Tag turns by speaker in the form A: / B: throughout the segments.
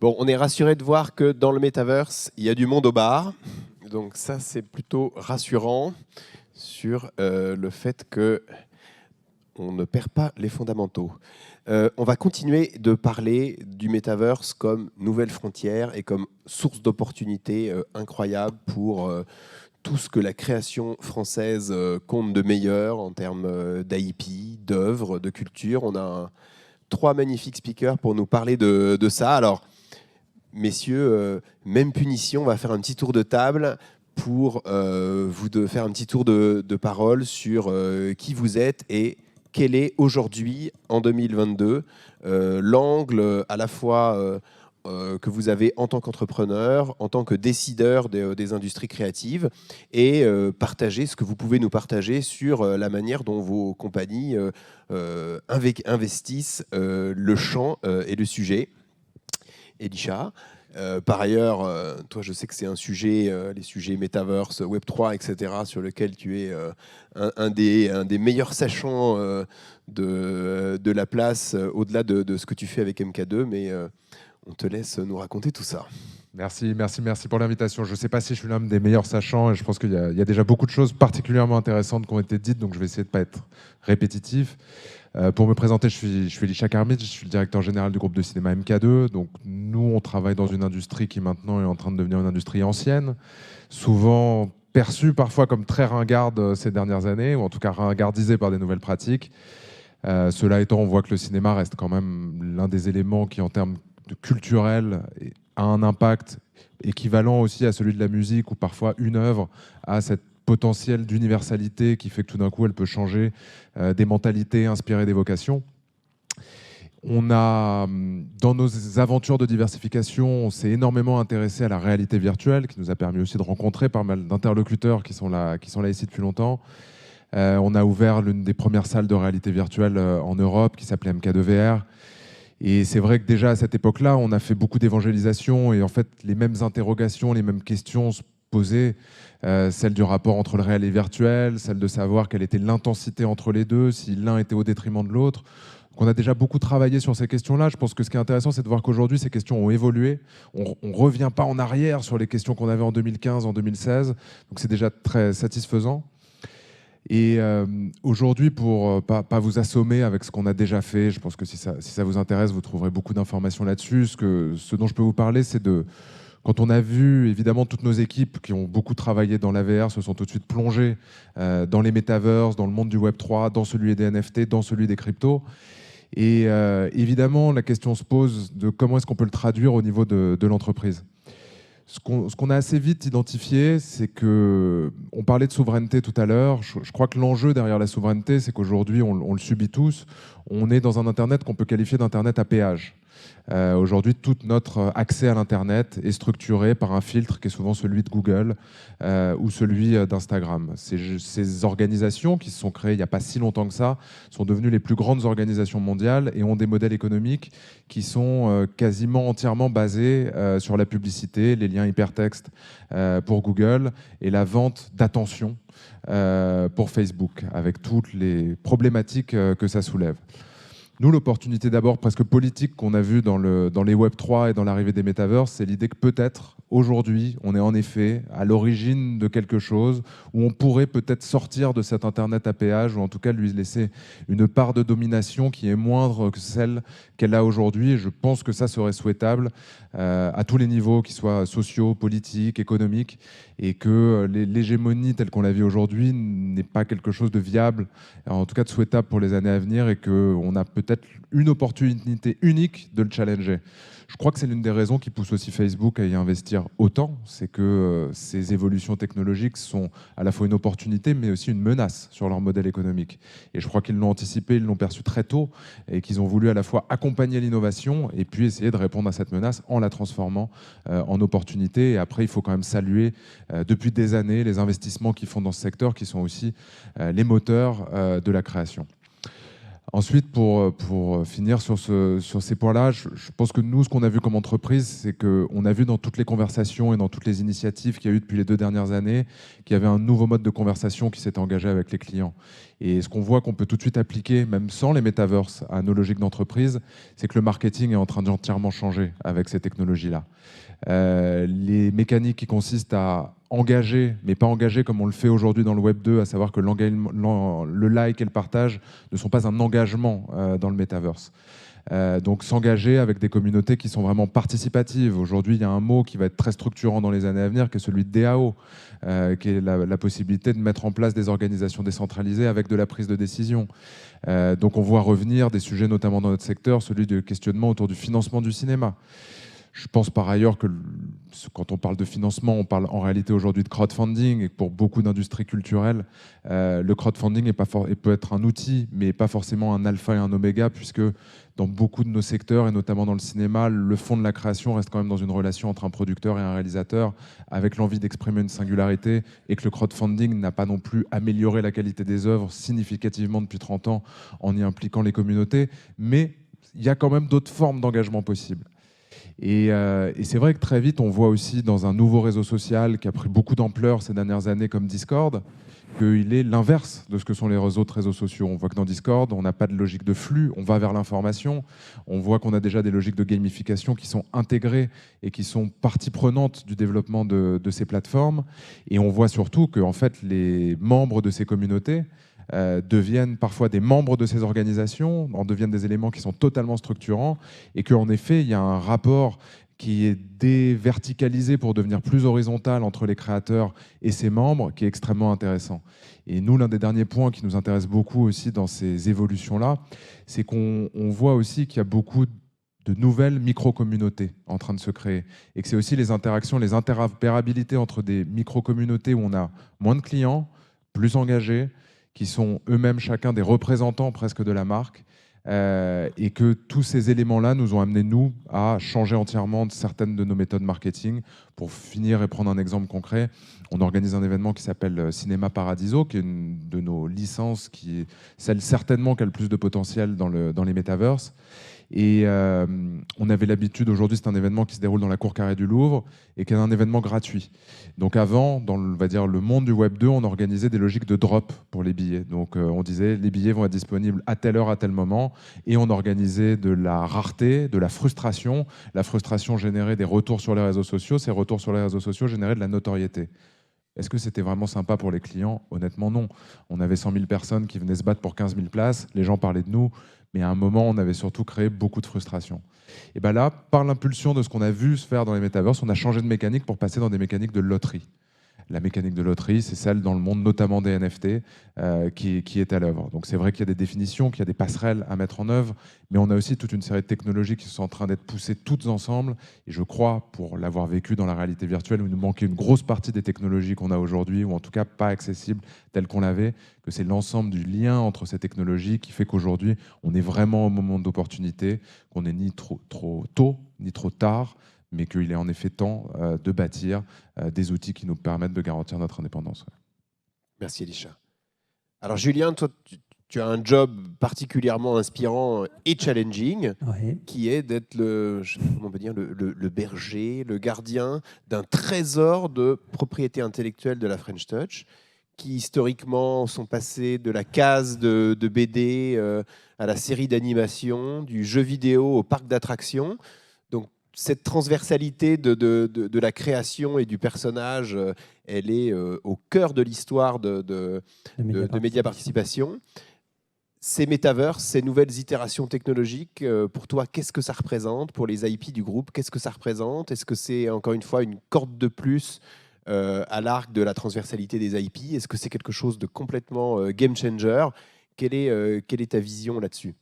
A: Bon, on est rassuré de voir que dans le Metaverse, il y a du monde au bar. Donc ça, c'est plutôt rassurant sur le fait que on ne perd pas les fondamentaux. On va continuer de parler du Metaverse comme nouvelle frontière et comme source d'opportunités incroyables pour tout ce que la création française compte de meilleur en termes d'IP, d'œuvres, de culture. On a trois magnifiques speakers pour nous parler de ça. Alors, messieurs, même punition, on va faire un petit tour de table pour faire un petit tour de parole sur qui vous êtes et quel est aujourd'hui, en 2022, l'angle à la fois que vous avez en tant qu'entrepreneur, en tant que décideur des industries créatives, et partager ce que vous pouvez nous partager sur la manière dont vos compagnies investissent le champ et le sujet. Elisha. Par ailleurs, toi, je sais que c'est un sujet, les sujets Metaverse, Web3, etc., sur lequel tu es un des meilleurs sachants de la place, au-delà de ce que tu fais avec MK2, mais on te laisse nous raconter tout ça.
B: Merci pour l'invitation. Je ne sais pas si je suis l'un des meilleurs sachants et je pense qu'il y a déjà beaucoup de choses particulièrement intéressantes qui ont été dites, donc je vais essayer de ne pas être répétitif. Pour me présenter, je suis Elisha Karmitch, je suis le directeur général du groupe de cinéma MK2. Donc nous, on travaille dans une industrie qui maintenant est en train de devenir une industrie ancienne, souvent perçue parfois comme très ringarde ces dernières années, ou en tout cas ringardisée par des nouvelles pratiques. Cela étant, on voit que le cinéma reste quand même l'un des éléments qui, en termes de culturel, a un impact équivalent aussi à celui de la musique, où parfois une œuvre a cette potentiel d'universalité qui fait que tout d'un coup elle peut changer des mentalités, inspirer des vocations. On a, dans nos aventures de diversification, on s'est énormément intéressé à la réalité virtuelle, qui nous a permis aussi de rencontrer pas mal d'interlocuteurs qui sont là ici depuis longtemps. On a ouvert l'une des premières salles de réalité virtuelle en Europe qui s'appelait MK2VR. Et c'est vrai que déjà à cette époque-là, on a fait beaucoup d'évangélisation et en fait les mêmes interrogations, les mêmes questions se posaient, celle du rapport entre le réel et le virtuel, celle de savoir quelle était l'intensité entre les deux, si l'un était au détriment de l'autre. Donc on a déjà beaucoup travaillé sur ces questions-là. Je pense que ce qui est intéressant, c'est de voir qu'aujourd'hui, ces questions ont évolué. On ne revient pas en arrière sur les questions qu'on avait en 2015, en 2016. Donc c'est déjà très satisfaisant. Et aujourd'hui, pour pas vous assommer avec ce qu'on a déjà fait, je pense que si ça vous intéresse, vous trouverez beaucoup d'informations là-dessus. Ce dont je peux vous parler, c'est quand on a vu, évidemment, toutes nos équipes qui ont beaucoup travaillé dans la VR se sont tout de suite plongées dans les metaverses, dans le monde du Web3, dans celui des NFT, dans celui des cryptos. Et évidemment, la question se pose de comment est-ce qu'on peut le traduire au niveau de l'entreprise. Ce qu'on a assez vite identifié, c'est que, on parlait de souveraineté tout à l'heure, je crois que l'enjeu derrière la souveraineté, c'est qu'aujourd'hui, on le subit tous, on est dans un Internet qu'on peut qualifier d'Internet à péage. Aujourd'hui, tout notre accès à l'Internet est structuré par un filtre qui est souvent celui de Google ou celui d'Instagram. Ces organisations qui se sont créées il n'y a pas si longtemps que ça sont devenues les plus grandes organisations mondiales et ont des modèles économiques qui sont quasiment entièrement basés sur la publicité, les liens hypertextes pour Google et la vente d'attention pour Facebook, avec toutes les problématiques que ça soulève. Nous, l'opportunité d'abord presque politique qu'on a vue dans les Web3 et dans l'arrivée des métavers, c'est l'idée que peut-être, aujourd'hui, on est en effet à l'origine de quelque chose où on pourrait peut-être sortir de cet Internet à péage, ou en tout cas lui laisser une part de domination qui est moindre que celle qu'elle a aujourd'hui. Et je pense que ça serait souhaitable à tous les niveaux, qu'ils soient sociaux, politiques, économiques, et que l'hégémonie telle qu'on la vit aujourd'hui n'est pas quelque chose de viable, en tout cas de souhaitable pour les années à venir, et qu'on a peut-être une opportunité unique de le challenger. Je crois que c'est l'une des raisons qui pousse aussi Facebook à y investir autant, c'est que ces évolutions technologiques sont à la fois une opportunité mais aussi une menace sur leur modèle économique. Et je crois qu'ils l'ont anticipé, ils l'ont perçu très tôt et qu'ils ont voulu à la fois accompagner l'innovation et puis essayer de répondre à cette menace en la transformant en opportunité. Et après, il faut quand même saluer depuis des années les investissements qu'ils font dans ce secteur qui sont aussi les moteurs de la création. Ensuite, pour finir sur ces points-là, je pense que nous, ce qu'on a vu comme entreprise, c'est qu'on a vu dans toutes les conversations et dans toutes les initiatives qu'il y a eu depuis les 2 dernières années qu'il y avait un nouveau mode de conversation qui s'était engagé avec les clients. Et ce qu'on voit qu'on peut tout de suite appliquer, même sans les metaverses, à nos logiques d'entreprise, c'est que le marketing est en train d'entièrement changer avec ces technologies-là. Les mécaniques qui consistent à engager, mais pas engager comme on le fait aujourd'hui dans le Web 2, à savoir que le like et le partage ne sont pas un engagement dans le metaverse. Donc s'engager avec des communautés qui sont vraiment participatives. Aujourd'hui, il y a un mot qui va être très structurant dans les années à venir, qui est celui de DAO, qui est la possibilité de mettre en place des organisations décentralisées avec de la prise de décision. Donc on voit revenir des sujets, notamment dans notre secteur, celui de questionnement autour du financement du cinéma. Je pense par ailleurs que quand on parle de financement, on parle en réalité aujourd'hui de crowdfunding, et que pour beaucoup d'industries culturelles, le crowdfunding peut être un outil, mais pas forcément un alpha et un oméga, puisque dans beaucoup de nos secteurs, et notamment dans le cinéma, le fond de la création reste quand même dans une relation entre un producteur et un réalisateur, avec l'envie d'exprimer une singularité, et que le crowdfunding n'a pas non plus amélioré la qualité des œuvres significativement depuis 30 ans en y impliquant les communautés, mais il y a quand même d'autres formes d'engagement possibles. Et c'est vrai que très vite, on voit aussi dans un nouveau réseau social qui a pris beaucoup d'ampleur ces dernières années comme Discord, qu'il est l'inverse de ce que sont les autres réseaux sociaux. On voit que dans Discord, on n'a pas de logique de flux, on va vers l'information. On voit qu'on a déjà des logiques de gamification qui sont intégrées et qui sont partie prenante du développement de ces plateformes. Et on voit surtout que en fait, les membres de ces communautés deviennent parfois des membres de ces organisations, en deviennent des éléments qui sont totalement structurants, et qu'en effet, il y a un rapport qui est déverticalisé pour devenir plus horizontal entre les créateurs et ses membres, qui est extrêmement intéressant. Et nous, l'un des derniers points qui nous intéresse beaucoup aussi dans ces évolutions-là, c'est qu'on voit aussi qu'il y a beaucoup de nouvelles micro-communautés en train de se créer, et que c'est aussi les interactions, les interopérabilités entre des micro-communautés où on a moins de clients, plus engagés, qui sont eux-mêmes chacun des représentants presque de la marque, et que tous ces éléments-là nous ont amené, nous, à changer entièrement certaines de nos méthodes marketing. Pour finir et prendre un exemple concret, on organise un événement qui s'appelle Cinéma Paradiso, qui est une de nos licences, qui est celle certainement qui a le plus de potentiel dans les metaverses. Et on avait l'habitude, aujourd'hui c'est un événement qui se déroule dans la cour carrée du Louvre et qui est un événement gratuit. Donc avant, dans on va dire, le monde du Web 2, on organisait des logiques de drop pour les billets. Donc on disait les billets vont être disponibles à telle heure, à tel moment, et on organisait de la rareté, de la frustration. La frustration générait des retours sur les réseaux sociaux, ces retours sur les réseaux sociaux généraient de la notoriété. Est-ce que c'était vraiment sympa pour les clients? Honnêtement, non. On avait 100 000 personnes qui venaient se battre pour 15 000 places, les gens parlaient de nous, mais à un moment, on avait surtout créé beaucoup de frustration. Et bien là, par l'impulsion de ce qu'on a vu se faire dans les métaverses, on a changé de mécanique pour passer dans des mécaniques de loterie. La mécanique de loterie, c'est celle dans le monde notamment des NFT qui est à l'œuvre. Donc c'est vrai qu'il y a des définitions, qu'il y a des passerelles à mettre en œuvre, mais on a aussi toute une série de technologies qui sont en train d'être poussées toutes ensemble. Et je crois, pour l'avoir vécu dans la réalité virtuelle, où il nous manquait une grosse partie des technologies qu'on a aujourd'hui, ou en tout cas pas accessibles telles qu'on l'avait, que c'est l'ensemble du lien entre ces technologies qui fait qu'aujourd'hui, on est vraiment au moment d'opportunité, qu'on n'est ni trop tôt, ni trop tard, mais qu'il est en effet temps de bâtir des outils qui nous permettent de garantir notre indépendance.
A: Merci Elisha. Alors Julien, toi, tu as un job particulièrement inspirant et challenging, qui est d'être le berger, le gardien d'un trésor de propriété intellectuelle de la French Touch, qui historiquement sont passés de la case de BD à la série d'animation, du jeu vidéo au parc d'attractions. Donc cette transversalité de la création et du personnage, elle est au cœur de l'histoire de Média Participation. Ces métaverses, ces nouvelles itérations technologiques, pour toi, qu'est-ce que ça représente pour les IP du groupe? Qu'est-ce que ça représente? Est-ce que c'est, encore une fois, une corde de plus à l'arc de la transversalité des IP? Est-ce que c'est quelque chose de complètement game changer? Quelle est ta vision là-dessus?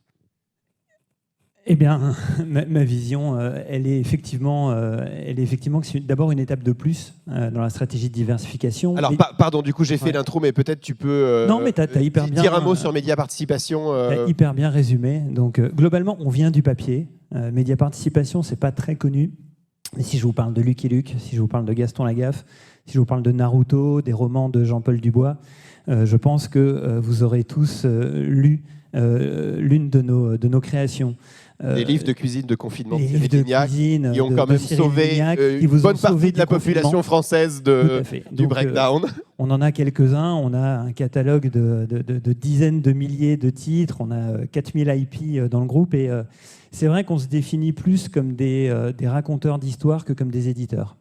C: Eh bien, ma vision, elle est effectivement que c'est d'abord une étape de plus dans la stratégie de diversification.
A: Alors, pardon, du coup, j'ai fait l'intro, mais peut-être tu peux
C: non, mais t'as hyper bien,
A: dire un mot sur Média Participation.
C: T'as hyper bien résumé. Donc, globalement, on vient du papier. Média Participation, c'est pas très connu. Mais si je vous parle de Lucky Luke, si je vous parle de Gaston Lagaffe, si je vous parle de Naruto, des romans de Jean-Paul Dubois, je pense que vous aurez tous lu l'une de nos créations.
A: Les livres de cuisine de confinement de
C: les
A: Cyril
C: livres de
A: Lignac,
C: cuisine
A: qui ont quand même sauvé une bonne partie de la population française du breakdown.
C: On en a quelques-uns, on a un catalogue de dizaines de milliers de titres, on a 4000 IP dans le groupe, et c'est vrai qu'on se définit plus comme des raconteurs d'histoires que comme des éditeurs.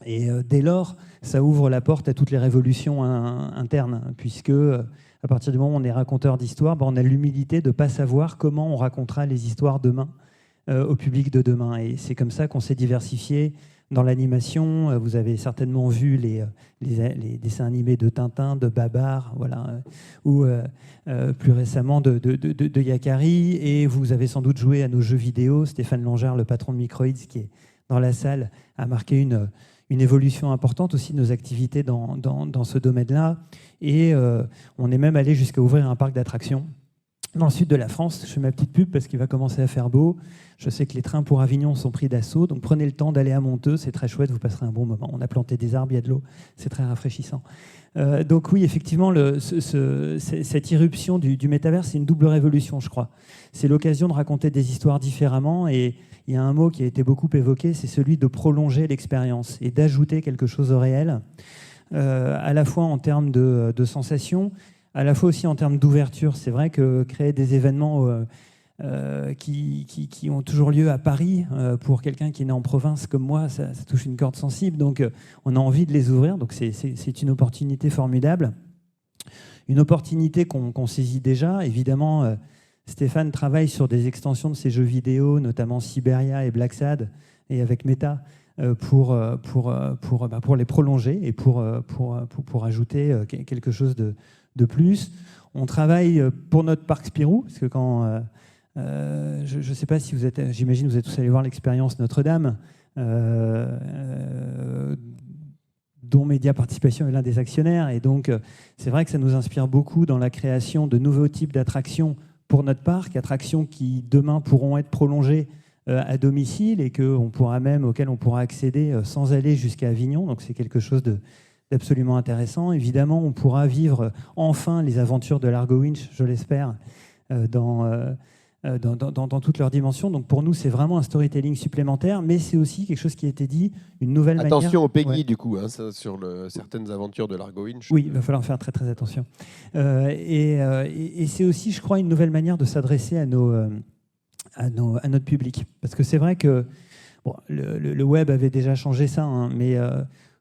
C: Et dès lors, ça ouvre la porte à toutes les révolutions internes, puisque à partir du moment où on est raconteur d'histoire, on a l'humilité de ne pas savoir comment on racontera les histoires demain au public de demain. Et c'est comme ça qu'on s'est diversifié dans l'animation. Vous avez certainement vu les dessins animés de Tintin, de Babar, voilà, ou plus récemment de Yakari. Et vous avez sans doute joué à nos jeux vidéo. Stéphane Langard, le patron de Microids, qui est dans la salle, a marqué une évolution importante aussi de nos activités dans ce domaine-là. Et on est même allé jusqu'à ouvrir un parc d'attractions dans le sud de la France. Je fais ma petite pub parce qu'il va commencer à faire beau. Je sais que les trains pour Avignon sont pris d'assaut, donc prenez le temps d'aller à Monteux, c'est très chouette, vous passerez un bon moment. On a planté des arbres, il y a de l'eau, c'est très rafraîchissant. Donc oui, effectivement, cette irruption du métavers, c'est une double révolution, je crois. C'est l'occasion de raconter des histoires différemment, et il y a un mot qui a été beaucoup évoqué, c'est celui de prolonger l'expérience et d'ajouter quelque chose au réel, à la fois en termes de sensations, à la fois aussi en termes d'ouverture. C'est vrai que créer des événements qui ont toujours lieu à Paris, pour quelqu'un qui est né en province comme moi, ça touche une corde sensible. Donc on a envie de les ouvrir. Donc c'est une opportunité formidable. Une opportunité qu'on saisit déjà. Évidemment, Stéphane travaille sur des extensions de ses jeux vidéo, notamment Siberia et Black Sad, et avec Meta, pour les prolonger et pour ajouter quelque chose de plus. On travaille pour notre parc Spirou, parce que quand... je ne sais pas si vous êtes... J'imagine que vous êtes tous allés voir l'expérience Notre-Dame, dont Média Participation est l'un des actionnaires. Et donc, c'est vrai que ça nous inspire beaucoup dans la création de nouveaux types d'attractions pour notre parc, attractions qui, demain, pourront être prolongées à domicile et auxquelles on pourra accéder sans aller jusqu'à Avignon. Donc, c'est quelque chose d'absolument intéressant. Évidemment, on pourra vivre enfin les aventures de l'Argo Winch, je l'espère, dans toutes leurs dimensions. Donc pour nous, c'est vraiment un storytelling supplémentaire, mais c'est aussi quelque chose qui a été dit, une nouvelle manière...
A: Attention au Peggy, du coup, ça, sur certaines aventures de l'Argo Winch.
C: Oui, il va falloir faire très très attention. Et c'est aussi, je crois, une nouvelle manière de s'adresser à notre public. Parce que c'est vrai que le web avait déjà changé ça, mais...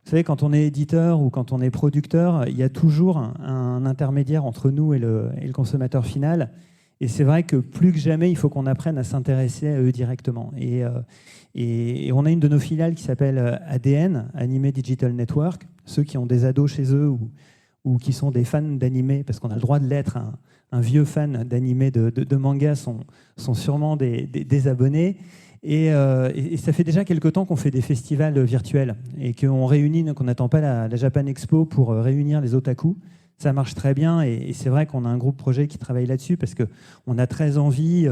C: vous savez, quand on est éditeur ou quand on est producteur, il y a toujours un intermédiaire entre nous et le consommateur final. Et c'est vrai que plus que jamais, il faut qu'on apprenne à s'intéresser à eux directement. Et on a une de nos filiales qui s'appelle ADN, Anime Digital Network. Ceux qui ont des ados chez eux ou qui sont des fans d'animé, parce qu'on a le droit de l'être, un vieux fan d'animé de manga sont sûrement des abonnés. Et ça fait déjà quelque temps qu'on fait des festivals virtuels et qu'on n'attend pas la Japan Expo pour réunir les otaku. Ça marche très bien, et c'est vrai qu'on a un groupe projet qui travaille là-dessus parce qu'on a très envie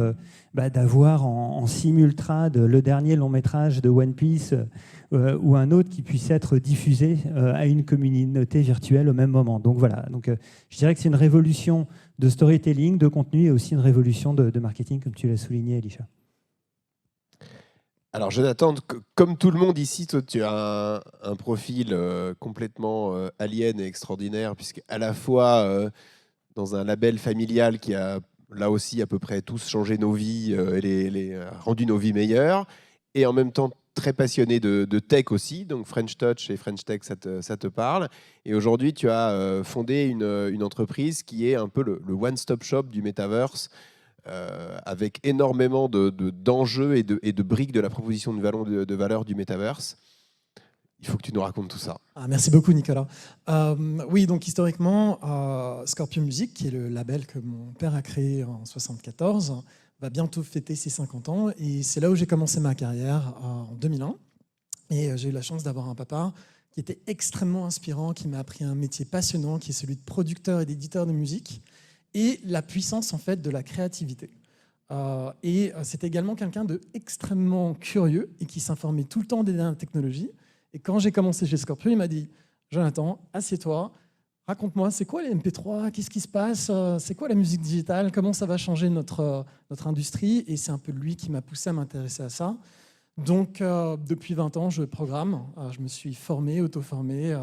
C: d'avoir en simultrade le dernier long métrage de One Piece ou un autre qui puisse être diffusé à une communauté virtuelle au même moment. Donc voilà, je dirais que c'est une révolution de storytelling, de contenu, et aussi une révolution de marketing, comme tu l'as souligné, Elisha.
A: Alors Jonathan, comme tout le monde ici, toi, tu as un profil complètement alien et extraordinaire, puisque à la fois dans un label familial qui a là aussi à peu près tous changé nos vies et rendu nos vies meilleures, et en même temps très passionné de tech aussi, donc French Touch et French Tech, ça te parle. Et aujourd'hui, tu as fondé une entreprise qui est un peu le one-stop shop du Metaverse, avec énormément d'enjeux et de briques de la proposition de valeur du Metaverse. Il faut que tu nous racontes tout ça.
D: Merci beaucoup, Nicolas. Oui, donc historiquement, Scorpion Music, qui est le label que mon père a créé en 1974, va bientôt fêter ses 50 ans. Et c'est là où j'ai commencé ma carrière, en 2001. Et j'ai eu la chance d'avoir un papa qui était extrêmement inspirant, qui m'a appris un métier passionnant, qui est celui de producteur et d'éditeur de musique, et la puissance en fait de la créativité. Et c'était également quelqu'un d'extrêmement curieux et qui s'informait tout le temps des dernières technologies. Et quand j'ai commencé chez Scorpion, il m'a dit « Jonathan, assieds-toi, raconte-moi, c'est quoi les MP3? Qu'est-ce qui se passe? C'est quoi la musique digitale? Comment ça va changer notre industrie? Et c'est un peu lui qui m'a poussé à m'intéresser à ça. Donc, depuis 20 ans, je programme. Je me suis formé, auto-formé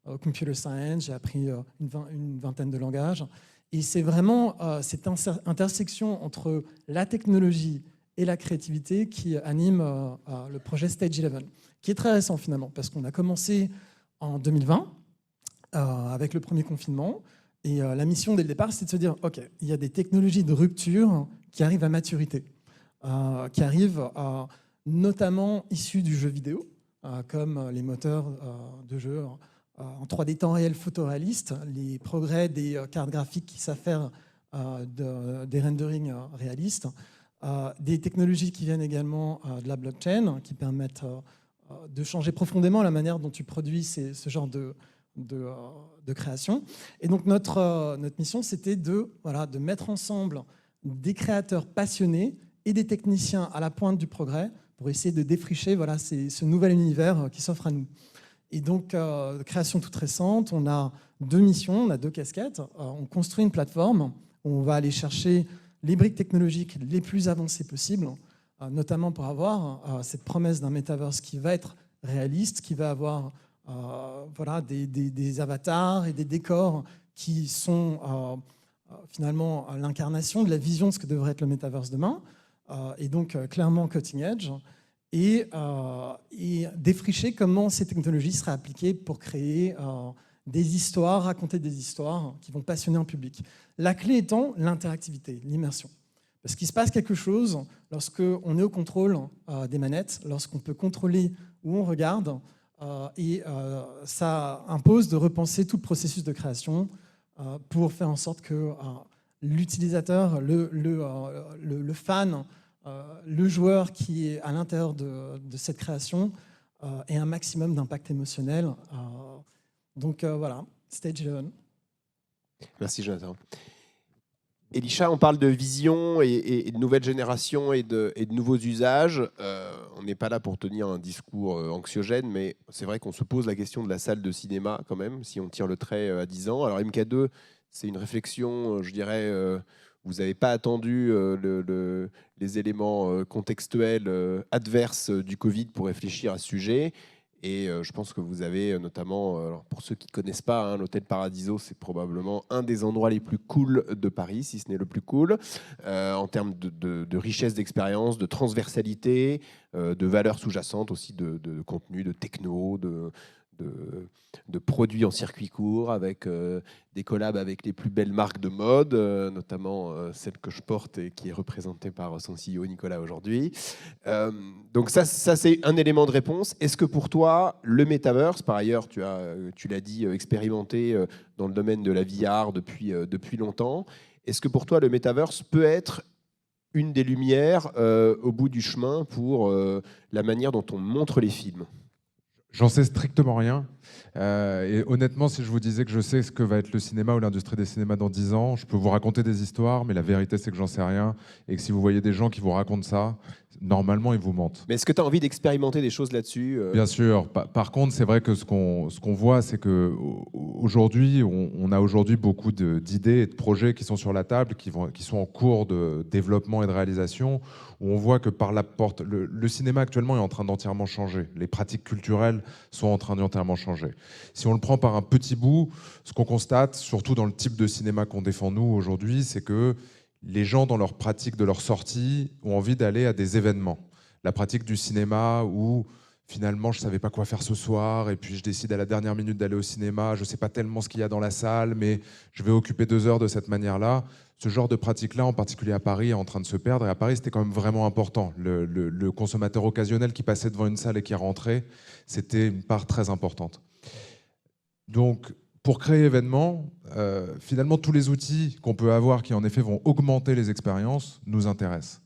D: au computer science. J'ai appris une vingtaine de langages. Et c'est vraiment cette intersection entre la technologie et la créativité qui anime le projet Stage 11, qui est très récent finalement, parce qu'on a commencé en 2020 avec le premier confinement. Et la mission dès le départ, c'est de se dire, OK, il y a des technologies de rupture qui arrivent à maturité, qui arrivent notamment issues du jeu vidéo, comme les moteurs de jeu en 3D temps réel photoréaliste, les progrès des cartes graphiques qui savent faire des renderings réalistes, des technologies qui viennent également de la blockchain, qui permettent de changer profondément la manière dont tu produis ce genre de création. Et donc notre mission, c'était de mettre ensemble des créateurs passionnés et des techniciens à la pointe du progrès pour essayer de défricher ce nouvel univers qui s'offre à nous. Et donc, création toute récente, on a 2 missions, on a 2 casquettes. On construit une plateforme où on va aller chercher les briques technologiques les plus avancées possibles, notamment pour avoir cette promesse d'un metaverse qui va être réaliste, qui va avoir des avatars et des décors qui sont finalement l'incarnation de la vision de ce que devrait être le metaverse demain, et donc clairement cutting edge. Et défricher comment ces technologies seraient appliquées pour créer des histoires, raconter des histoires qui vont passionner un public. La clé étant l'interactivité, l'immersion. Parce qu'il se passe quelque chose lorsqu'on est au contrôle des manettes, lorsqu'on peut contrôler où on regarde, et ça impose de repenser tout le processus de création pour faire en sorte que l'utilisateur, le fan, le joueur qui est à l'intérieur de cette création ait un maximum d'impact émotionnel. Donc voilà, Stage 11.
A: Merci Jonathan. Elisha, on parle de vision et de nouvelle génération et de nouveaux usages. On n'est pas là pour tenir un discours anxiogène, mais c'est vrai qu'on se pose la question de la salle de cinéma quand même, si on tire le trait à 10 ans. Alors MK2, c'est une réflexion, je dirais, vous n'avez pas attendu les éléments contextuels adverses du Covid pour réfléchir à ce sujet. Et je pense que vous avez notamment, alors pour ceux qui ne connaissent pas, l'hôtel Paradiso, c'est probablement un des endroits les plus cool de Paris, si ce n'est le plus cool, en termes de richesse d'expérience, de transversalité, de valeurs sous-jacentes aussi, de contenu, de techno, de produits en circuit court, avec des collabs avec les plus belles marques de mode, notamment celle que je porte et qui est représentée par son CEO Nicolas aujourd'hui. Donc ça c'est un élément de réponse. Est-ce que pour toi, le metaverse, par ailleurs, tu l'as dit, expérimenté dans le domaine de la VR depuis longtemps, est-ce que pour toi, le metaverse peut être une des lumières au bout du chemin pour la manière dont on montre les films ?
B: J'en sais strictement rien. Et honnêtement, si je vous disais que je sais ce que va être le cinéma ou l'industrie des cinémas dans 10 ans, je peux vous raconter des histoires, mais la vérité, c'est que j'en sais rien. Et que si vous voyez des gens qui vous racontent ça, normalement, ils vous mentent.
A: Mais est-ce que tu as envie d'expérimenter des choses là-dessus ?
B: Bien sûr. Par contre, c'est vrai que ce qu'on voit, c'est qu'aujourd'hui, on a aujourd'hui beaucoup d'idées et de projets qui sont sur la table, qui sont en cours de développement et de réalisation, où on voit que par la porte, le cinéma actuellement est en train d'entièrement changer. Les pratiques culturelles sont en train d'entièrement changer. Si on le prend par un petit bout, ce qu'on constate, surtout dans le type de cinéma qu'on défend nous aujourd'hui, c'est que les gens, dans leur pratique de leur sortie, ont envie d'aller à des événements. La pratique du cinéma où finalement je ne savais pas quoi faire ce soir et puis je décide à la dernière minute d'aller au cinéma, je ne sais pas tellement ce qu'il y a dans la salle, mais je vais occuper 2 heures de cette manière-là. Ce genre de pratique-là, en particulier à Paris, est en train de se perdre. Et à Paris, c'était quand même vraiment important. Le consommateur occasionnel qui passait devant une salle et qui rentrait, c'était une part très importante. Donc, pour créer événement, finalement, tous les outils qu'on peut avoir qui, en effet, vont augmenter les expériences, nous intéressent.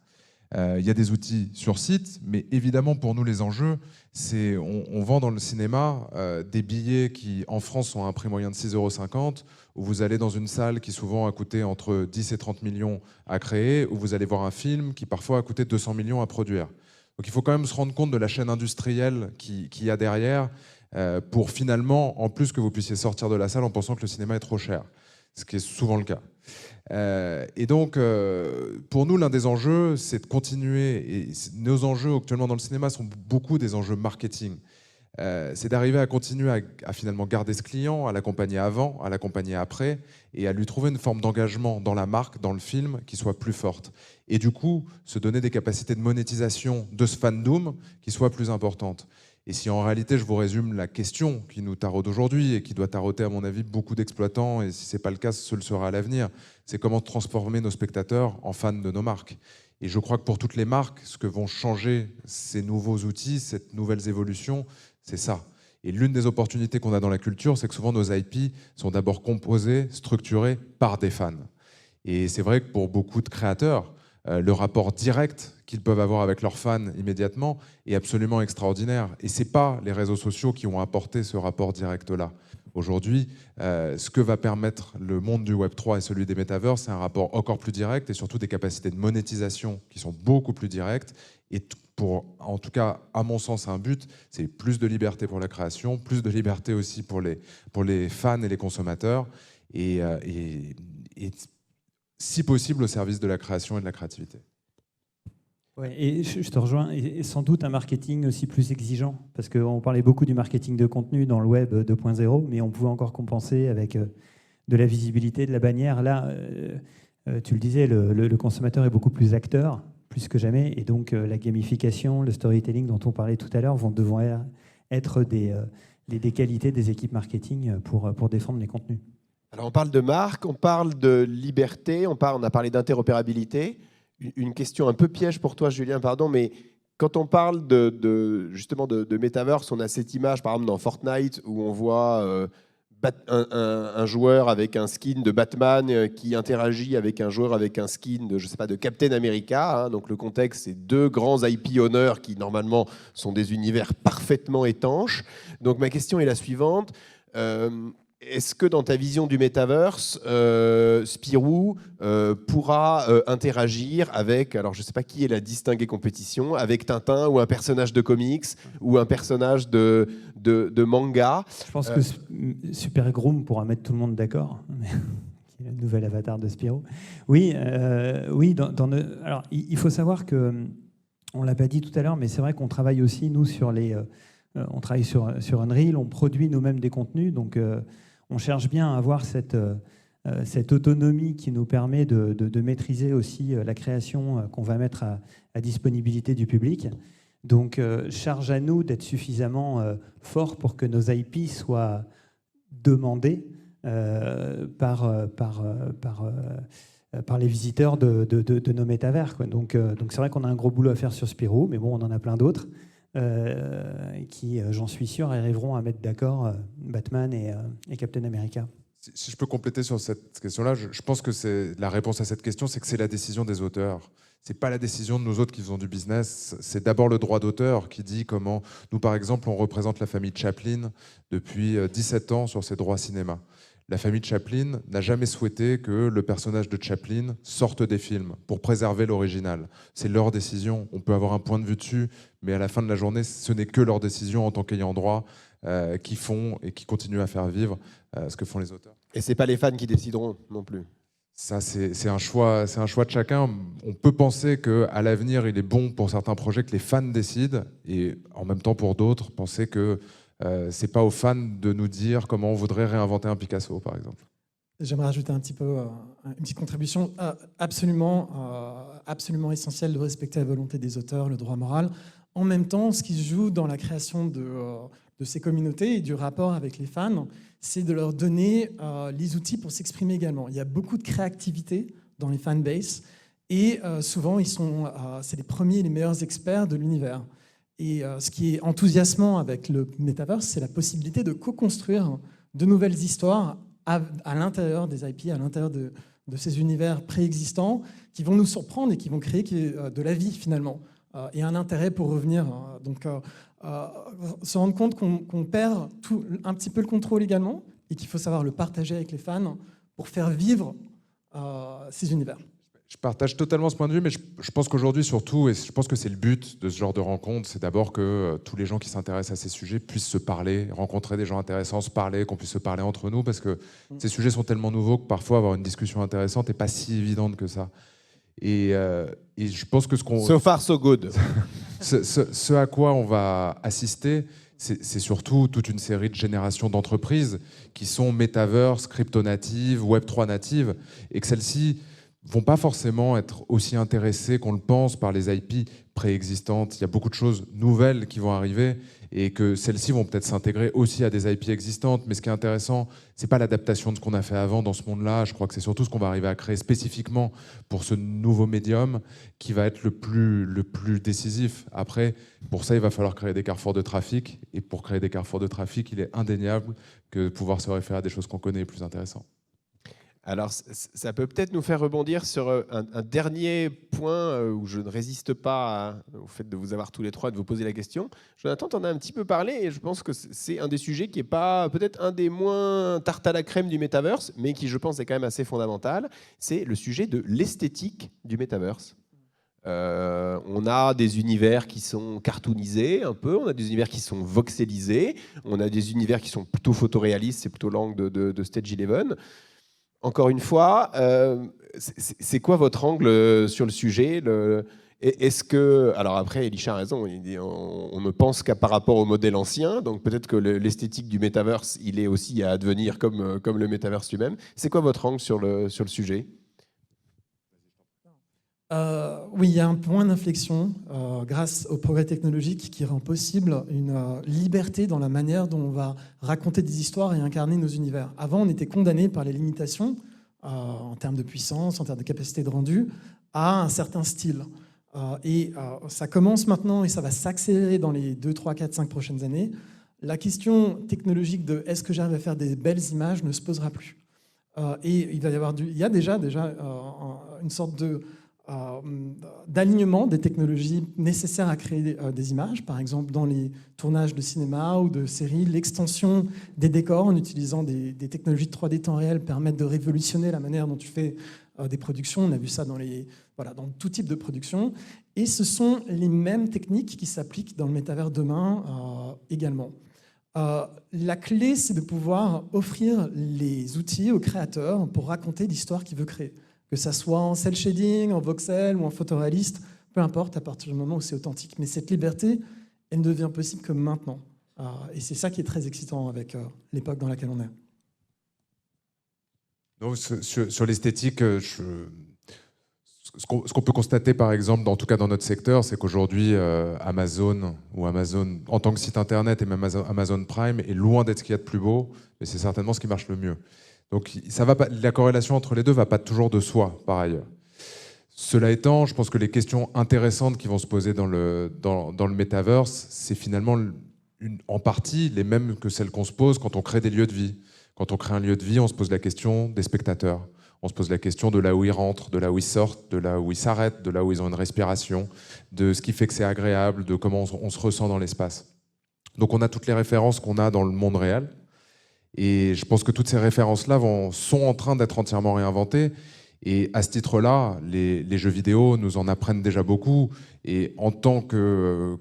B: Il y a des outils sur site, mais évidemment, pour nous, les enjeux, c'est on vend dans le cinéma des billets qui, en France, sont à un prix moyen de 6,50 €, où vous allez dans une salle qui souvent a coûté entre 10 et 30 millions à créer, où vous allez voir un film qui parfois a coûté 200 millions à produire. Donc il faut quand même se rendre compte de la chaîne industrielle qu'il y a derrière pour finalement, en plus que vous puissiez sortir de la salle en pensant que le cinéma est trop cher, ce qui est souvent le cas. Et donc, pour nous, l'un des enjeux, c'est de continuer, et nos enjeux actuellement dans le cinéma sont beaucoup des enjeux marketing. C'est d'arriver à continuer à finalement garder ce client, à l'accompagner avant, à l'accompagner après, et à lui trouver une forme d'engagement dans la marque, dans le film, qui soit plus forte. Et du coup, se donner des capacités de monétisation de ce fandom qui soient plus importantes. Et si en réalité, je vous résume la question qui nous taraude aujourd'hui et qui doit tarauder, à mon avis, beaucoup d'exploitants, et si ce n'est pas le cas, ce le sera à l'avenir, c'est comment transformer nos spectateurs en fans de nos marques. Et je crois que pour toutes les marques, ce que vont changer ces nouveaux outils, ces nouvelles évolutions, c'est ça. Et l'une des opportunités qu'on a dans la culture, c'est que souvent nos IP sont d'abord composés, structurés par des fans. Et c'est vrai que pour beaucoup de créateurs, le rapport direct qu'ils peuvent avoir avec leurs fans immédiatement est absolument extraordinaire. Et ce n'est pas les réseaux sociaux qui ont apporté ce rapport direct-là. Aujourd'hui, ce que va permettre le monde du Web3 et celui des métavers, c'est un rapport encore plus direct et surtout des capacités de monétisation qui sont beaucoup plus directes. Et pour, en tout cas, à mon sens, un but, c'est plus de liberté pour la création, plus de liberté aussi pour les fans et les consommateurs, et si possible au service de la création et de la créativité.
C: Ouais, et je te rejoins, et sans doute un marketing aussi plus exigeant, parce qu'on parlait beaucoup du marketing de contenu dans le web 2.0, mais on pouvait encore compenser avec de la visibilité, de la bannière. Là, tu le disais, le consommateur est beaucoup plus acteur, plus que jamais, et donc la gamification, le storytelling dont on parlait tout à l'heure vont devoir être des qualités des équipes marketing pour défendre les contenus.
A: Alors on parle de marque, on parle de liberté, on a parlé d'interopérabilité. Une question un peu piège pour toi, Julien, pardon, mais quand on parle justement de Metaverse, on a cette image, par exemple, dans Fortnite, où on voit un joueur avec un skin de Batman qui interagit avec un joueur avec un skin de, je sais pas, de Captain America. Hein. Donc le contexte, c'est deux grands IP owners qui, normalement, sont des univers parfaitement étanches. Donc ma question est la suivante. Est-ce que dans ta vision du Metaverse, Spirou pourra interagir avec, alors je ne sais pas qui est la distinguée compétition, avec Tintin ou un personnage de comics ou un personnage de manga?
C: Je pense que Super Groom pourra mettre tout le monde d'accord. Qui est le nouvel avatar de Spirou. Oui, oui. Alors, il faut savoir que, on l'a pas dit tout à l'heure, mais c'est vrai qu'on travaille aussi, nous, on travaille sur Unreal, on produit nous-mêmes des contenus, donc on cherche bien à avoir cette autonomie qui nous permet de maîtriser aussi la création qu'on va mettre à disponibilité du public. Donc, charge à nous d'être suffisamment forts pour que nos IP soient demandés par les visiteurs de nos métavers, quoi. Donc c'est vrai qu'on a un gros boulot à faire sur Spirou, mais bon, on en a plein d'autres qui, j'en suis sûr, arriveront à mettre d'accord Batman et Captain America.
B: Si je peux compléter sur cette question-là, je pense que la réponse à cette question, c'est que c'est la décision des auteurs. Ce n'est pas la décision de nous autres qui faisons du business. C'est d'abord le droit d'auteur qui dit comment... Nous, par exemple, on représente la famille Chaplin depuis 17 ans sur ses droits cinéma. La famille Chaplin n'a jamais souhaité que le personnage de Chaplin sorte des films pour préserver l'original. C'est leur décision. On peut avoir un point de vue dessus, mais à la fin de la journée, ce n'est que leur décision en tant qu'ayant droit qui font et qui continuent à faire vivre ce que font les auteurs.
A: Et ce n'est pas les fans qui décideront non plus.
B: Ça, c'est un choix de chacun. On peut penser qu'à l'avenir, il est bon pour certains projets que les fans décident, et en même temps pour d'autres, penser que c'est pas aux fans de nous dire comment on voudrait réinventer un Picasso, par exemple.
D: J'aimerais ajouter un petit peu une petite contribution absolument essentielle de respecter la volonté des auteurs, le droit moral. En même temps, ce qui se joue dans la création de ces communautés et du rapport avec les fans, c'est de leur donner les outils pour s'exprimer également. Il y a beaucoup de créativité dans les fanbases et souvent, c'est les premiers et les meilleurs experts de l'univers. Et ce qui est enthousiasmant avec le Metaverse, c'est la possibilité de co-construire de nouvelles histoires à l'intérieur des IP, à l'intérieur de ces univers préexistants qui vont nous surprendre et qui vont créer de la vie finalement et un intérêt pour revenir. Donc, se rendre compte qu'on perd un petit peu le contrôle également et qu'il faut savoir le partager avec les fans pour faire vivre ces univers.
B: Je partage totalement ce point de vue, mais je pense qu'aujourd'hui, surtout, et je pense que c'est le but de ce genre de rencontre, c'est d'abord que tous les gens qui s'intéressent à ces sujets puissent se parler, rencontrer des gens intéressants, se parler, qu'on puisse se parler entre nous, parce que ces sujets sont tellement nouveaux que parfois avoir une discussion intéressante n'est pas si évidente que ça. Et je pense que
A: So far, so good.
B: ce à quoi on va assister, c'est surtout toute une série de générations d'entreprises qui sont metaverse, crypto-natives, Web3 natives, et que celles-ci vont pas forcément être aussi intéressées qu'on le pense par les IP préexistantes. Il y a beaucoup de choses nouvelles qui vont arriver et que celles-ci vont peut-être s'intégrer aussi à des IP existantes. Mais ce qui est intéressant, c'est pas l'adaptation de ce qu'on a fait avant dans ce monde-là. Je crois que c'est surtout ce qu'on va arriver à créer spécifiquement pour ce nouveau médium qui va être le plus décisif. Après, pour ça, il va falloir créer des carrefours de trafic. Et pour créer des carrefours de trafic, il est indéniable que de pouvoir se référer à des choses qu'on connaît est plus intéressant.
A: Alors, ça peut peut-être nous faire rebondir sur un dernier point où je ne résiste pas au fait de vous avoir tous les trois et de vous poser la question. Jonathan, tu en as un petit peu parlé et je pense que c'est un des sujets qui n'est pas peut-être un des moins tarte à la crème du Metaverse, mais qui, je pense, est quand même assez fondamental. C'est le sujet de l'esthétique du Metaverse. On a des univers qui sont cartoonisés un peu, on a des univers qui sont voxelisés, on a des univers qui sont plutôt photoréalistes, c'est plutôt l'angle de Stage 11. Encore une fois, c'est quoi votre angle sur le sujet? Est-ce que, alors après, Elisha a raison, on ne pense qu'à par rapport au modèle ancien, donc peut-être que l'esthétique du Metaverse, il est aussi à advenir comme le Metaverse lui-même. C'est quoi votre angle sur le sujet?
D: Oui, il y a un point d'inflexion grâce au progrès technologique qui rend possible une liberté dans la manière dont on va raconter des histoires et incarner nos univers. Avant, on était condamné par les limitations en termes de puissance, en termes de capacité de rendu, à un certain style. Et ça commence maintenant et ça va s'accélérer dans les 2, 3, 4, 5 prochaines années. La question technologique de est-ce que j'arrive à faire des belles images ne se posera plus. Et il va y avoir il y a déjà une sorte d'alignement des technologies nécessaires à créer des images, par exemple dans les tournages de cinéma ou de séries, l'extension des décors en utilisant des technologies de 3D temps réel permettent de révolutionner la manière dont tu fais des productions. On a vu ça dans tout type de production. Et ce sont les mêmes techniques qui s'appliquent dans le métavers demain également. La clé, c'est de pouvoir offrir les outils aux créateurs pour raconter l'histoire qu'il veut créer. Que ça soit en cel shading, en voxel ou en photoréaliste, peu importe, à partir du moment où c'est authentique. Mais cette liberté, elle ne devient possible que maintenant. Et c'est ça qui est très excitant avec l'époque dans laquelle on est.
B: Donc, sur l'esthétique, ce qu'on peut constater, par exemple, en tout cas dans notre secteur, c'est qu'aujourd'hui, Amazon, en tant que site internet et même Amazon Prime, est loin d'être ce qu'il y a de plus beau, mais c'est certainement ce qui marche le mieux. Donc la corrélation entre les deux ne va pas toujours de soi, par ailleurs. Cela étant, je pense que les questions intéressantes qui vont se poser dans le Metaverse, c'est finalement en partie les mêmes que celles qu'on se pose quand on crée des lieux de vie. Quand on crée un lieu de vie, on se pose la question des spectateurs. On se pose la question de là où ils rentrent, de là où ils sortent, de là où ils s'arrêtent, de là où ils ont une respiration, de ce qui fait que c'est agréable, de comment on se ressent dans l'espace. Donc on a toutes les références qu'on a dans le monde réel. Et je pense que toutes ces références-là sont en train d'être entièrement réinventées. Et à ce titre-là, les jeux vidéo nous en apprennent déjà beaucoup. Et en tant que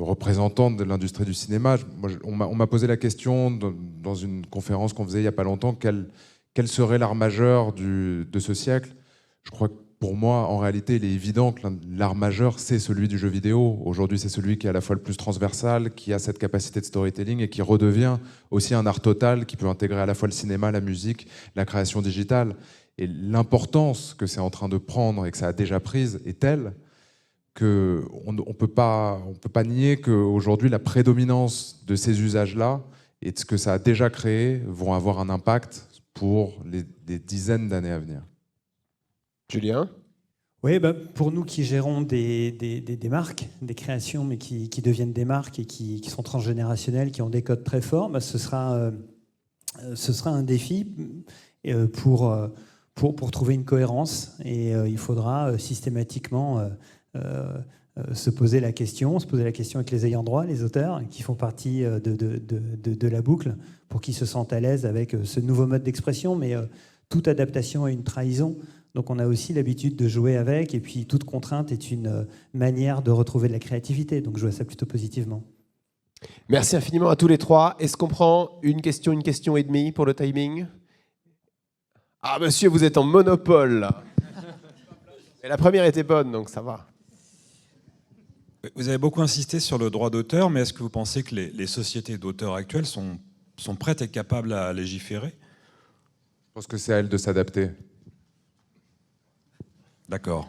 B: représentant de l'industrie du cinéma, on m'a posé la question dans une conférence qu'on faisait il n'y a pas longtemps, quel serait l'art majeur de ce siècle? Je crois que pour moi, en réalité, il est évident que l'art majeur, c'est celui du jeu vidéo. Aujourd'hui, c'est celui qui est à la fois le plus transversal, qui a cette capacité de storytelling et qui redevient aussi un art total qui peut intégrer à la fois le cinéma, la musique, la création digitale. Et l'importance que c'est en train de prendre et que ça a déjà prise est telle qu'on ne peut pas nier qu'aujourd'hui, la prédominance de ces usages-là et de ce que ça a déjà créé vont avoir un impact pour les dizaines d'années à venir.
A: Julien?
C: Oui, pour nous qui gérons des marques, des créations, mais qui deviennent des marques et qui sont transgénérationnelles, qui ont des codes très forts, ce sera un défi pour trouver une cohérence. Et il faudra systématiquement se poser la question avec les ayants droit, les auteurs, qui font partie de la boucle, pour qu'ils se sentent à l'aise avec ce nouveau mode d'expression. Mais toute adaptation est une trahison. Donc on a aussi l'habitude de jouer avec, et puis toute contrainte est une manière de retrouver de la créativité. Donc je vois ça plutôt positivement.
A: Merci infiniment à tous les trois. Est-ce qu'on prend une question et demie pour le timing? Ah, monsieur, vous êtes en monopole, là. Et la première était bonne, donc ça va.
E: Vous avez beaucoup insisté sur le droit d'auteur, mais est-ce que vous pensez que les sociétés d'auteurs actuelles sont prêtes et capables à légiférer?
B: Je pense que c'est à elles de s'adapter.
E: D'accord.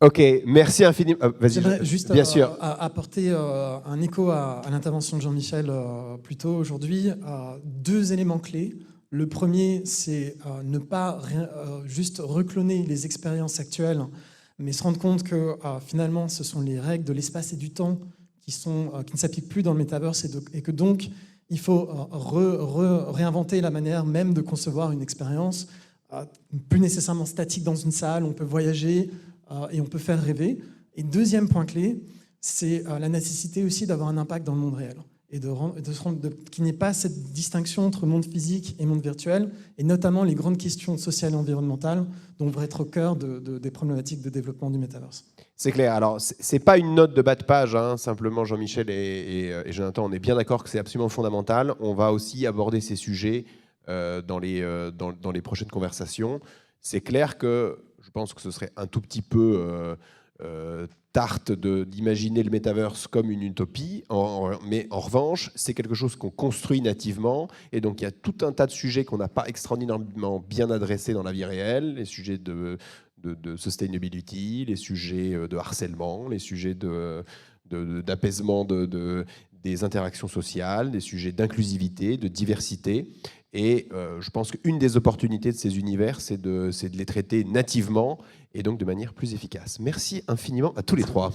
A: Ok, merci infiniment. Vas-y,
D: J'aimerais juste
A: bien sûr.
D: apporter un écho à l'intervention de Jean-Michel plus tôt aujourd'hui. Deux éléments clés. Le premier, c'est ne pas juste recloner les expériences actuelles, mais se rendre compte que finalement, ce sont les règles de l'espace et du temps qui ne s'appliquent plus dans le Metaverse et que donc, il faut réinventer la manière même de concevoir une expérience, plus nécessairement statique dans une salle. On peut voyager et on peut faire rêver. Et deuxième point clé, c'est la nécessité aussi d'avoir un impact dans le monde réel et qu'il n'y ait pas cette distinction entre monde physique et monde virtuel, et notamment les grandes questions sociales et environnementales dont devraient être au cœur des problématiques de développement du Metaverse.
A: C'est clair. Alors, c'est pas une note de bas de page, hein. Simplement, Jean-Michel et Jonathan, on est bien d'accord que c'est absolument fondamental. On va aussi aborder ces sujets dans les prochaines conversations. C'est clair que je pense que ce serait un tout petit peu tarte d'imaginer le Metaverse comme une utopie, mais en revanche, c'est quelque chose qu'on construit nativement, et donc il y a tout un tas de sujets qu'on n'a pas extraordinairement bien adressés dans la vie réelle, les sujets de sustainability, les sujets de harcèlement, les sujets d'apaisement des interactions sociales, des sujets d'inclusivité, de diversité. Et je pense qu'une des opportunités de ces univers, c'est de les traiter nativement et donc de manière plus efficace. Merci infiniment à tous les trois.